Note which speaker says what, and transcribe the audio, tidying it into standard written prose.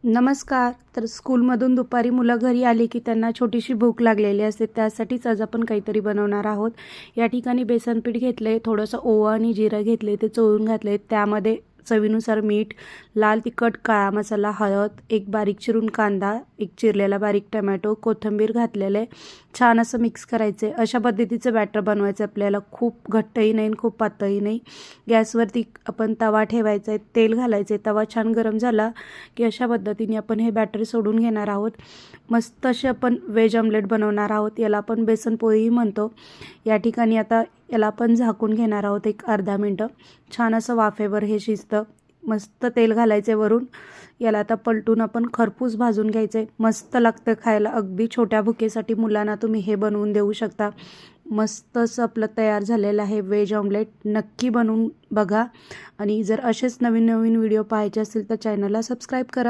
Speaker 1: नमस्कार. तर स्कूलमधून दुपारी मुलं घरी आली की त्यांना छोटीशी भूक लागलेली असते. त्यासाठीच आज आपण काहीतरी बनवणार आहोत. या ठिकाणी बेसन पीठ घेतले, थोडंसं ओवा आणि जिरं घेतले, ते चोळून घातले. त्यामध्ये चवीनुसार मीठ, लाल तिखट, काळा मसाला, हळद, एक बारीक चिरून कांदा, एक चिरलेला बारीक टोमॅटो, कोथिंबीर घातलेले छान असं मिक्स करायचे. अशा पद्धतीचं बॅटर बनवायचं आपल्याला. खूप घट्टही नाही आणि खूप पातळही नाही. गॅसवरती आपण तवा ठेवायचा आहे, तेल घालायचे. तवा छान गरम झाला की अशा पद्धतीने आपण हे बॅटर सोडून घेणार आहोत. मस्त असे आपण व्हेज ऑमलेट बनवणार आहोत. याला आपण बेसन पोळीही म्हणतो. या ठिकाणी आता याला आपण झाकून घेणार आहोत एक अर्धा मिनटं. छान असं वाफेवर हे शिजतं. मस्त तेल घालायचे वरून. याला आता पलटून आपण खरपूस भाजून घ्यायचे. मस्त लागतं खायला. अगदी छोट्या भुकेसाठी मुलांना तुम्ही हे बनवून देऊ शकता. मस्त असं आपलं तयार झालेलं आहे व्हेज ऑमलेट. नक्की बनवून बघा आणि जर असेच नवीन नवीन व्हिडिओ पाहायचे असतील तर चॅनलला सबस्क्राईब करा.